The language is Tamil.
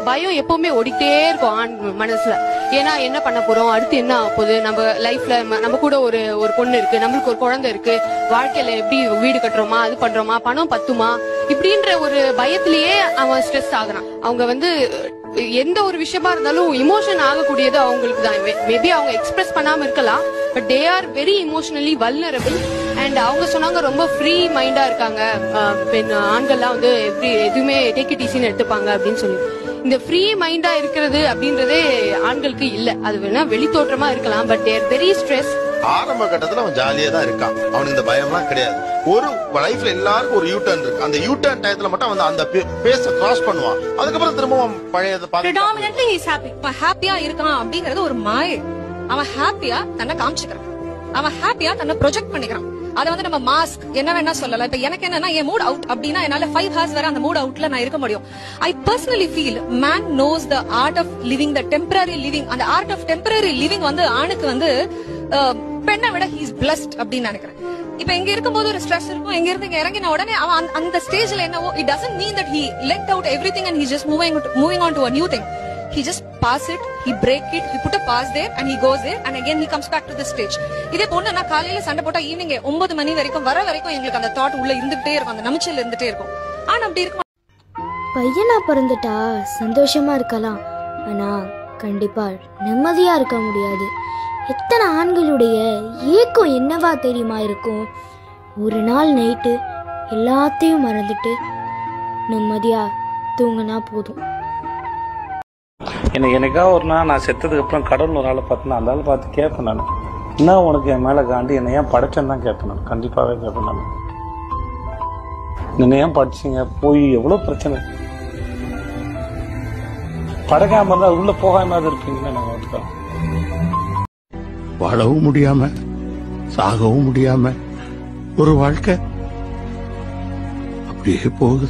பயம் எப்பவுமே ஓடிட்டே இருக்கும் ஆண் மனசுல. ஏன்னா என்ன பண்ண போறோம், அடுத்து என்ன ஆக போகுது, நம்ம லைஃப்ல நம்ம கூட ஒரு பொண்ணு இருக்கு, நம்மளுக்கு ஒரு குழந்தை இருக்கு, வாழ்க்கையில எப்படி வீடு கட்டுறோமா, அது பண்றோமா, பணம் பத்துமா, இப்படின்ற ஒரு பயத்திலேயே அவன் ஸ்ட்ரெஸ் ஆகுறான். அவங்க எந்த ஒரு விஷயமா இருந்தாலும் இமோஷன் ஆகக்கூடியது அவங்களுக்கு தான். மேபி அவங்க எக்ஸ்பிரஸ் பண்ணாம இருக்கலாம், but they are very emotionally vulnerable. And அவங்க சொன்னாங்க ரொம்ப ஃப்ரீ மைண்டா இருக்காங்க ஆண்கள்லாம் எதுவுமே டேக் இட் ஈஸின்னு எடுத்துப்பாங்க அப்படின்னு சொல்லி. இந்த ஃப்ரீ மைண்டா இருக்கிறது அப்படின்றதே ஆண்களுக்கு இல்ல. அது வேணா வெளி தோற்றமா இருக்கலாம், பட் தேர் வெரி ஸ்ட்ரெஸ். ஆரம்ப கட்டத்துல அவன் ஜாலியா தான் இருக்கான், அவனுக்கு இந்த பயம்லாம் கிடையாது. ஒரு லைஃப்ல எல்லாருக்கும் ஒரு யூ டர்ன் இருக்கு. அந்த யூ டர்ன் டயத்துல மட்டும் அவன் அந்த பேஸ கிராஸ் பண்ணுவான். அதுக்கப்புறம் திரும்பவும் பழையதை predominantly he's happy. ஹாப்பியா இருக்கான் அப்படிங்கறது ஒரு மாயை. அவன் ஹாப்பியா தன்னை காமிச்சுக்கிறான், அவன் ஹாப்பியா தன்னை ப்ரொஜெக்ட் பண்ணிக்கிறான். அதை நம்ம மாஸ்க் என்ன வேணா சொல்லலாம். இப்ப எனக்கு என்னன்னா, என் மூட் அவுட் அப்படின்னா என்னால 5 hours வரை அந்த மூட் அவுட்ல நான் இருக்க முடியும். I personally feel man knows the art of living, the temporary living. அந்த ஆர்ட் ஆஃப் டெம்பரரி லிவிங் ஆணுக்கு பெண்ணை விட ஹீஸ் பிளஸ்ட் அப்படின்னு நினைக்கிறேன். இப்ப இங்க இருக்கும்போது ஒரு ஸ்ட்ரெஸ் இருக்கும், இங்க இருந்து இங்க இறங்கின உடனே அவன் அந்த ஸ்டேஜ்ல என்னவோ, it doesn't mean that he let out everything and he's just moving on to a new thing. He just pass it, he break it, he put a pause there and he goes there and again he comes back to the stage. இதே பொண்ணு நான் காலையில சண்டை போட்டா ஈவினிங் 9 மணி வரைக்கும் வரைக்கும் எங்களுக்கு அந்த தாட் உள்ள இருந்துட்டே இருக்கும், அந்த நமிச்சல் இருந்துட்டே இருக்கும். ஆனா அப்படி இருக்கும். பையனா பிறந்துட்டா சந்தோஷமா இருக்கலாம், ஆனா கண்டிப்பா நிம்மதியா இருக்க முடியாது. எத்தனை ஆண்களுடைய ஏக்கம் என்னவா தெரியுமா இருக்கும். ஒரு நாள் நைட்டு எல்லாத்தையும் மறந்துட்டு நிம்மதியா தூங்கினா போதும். எனக்கா ஒரு நாள் நான் செத்ததுக்கு அப்புறம் கடவுள் ஒரு ஆளை பார்த்தேன்னா அந்த ஆளை பார்த்து கேட்பேன் நான், என்ன உனக்கு என் மேல காண்டி என்னை ஏன் படைச்சேன்னு தான் கேட்பேன் நான். கண்டிப்பாவே கேட்பேன் நான், என்ன ஏன் படிச்சீங்க, போய் எவ்வளவு பிரச்சனை, படைக்காம இருந்தா உள்ள போகாம இருப்பீங்கன்னா நாங்க வாழவும் முடியாம சாகவும் முடியாம ஒரு வாழ்க்கை அப்படியே போகுது.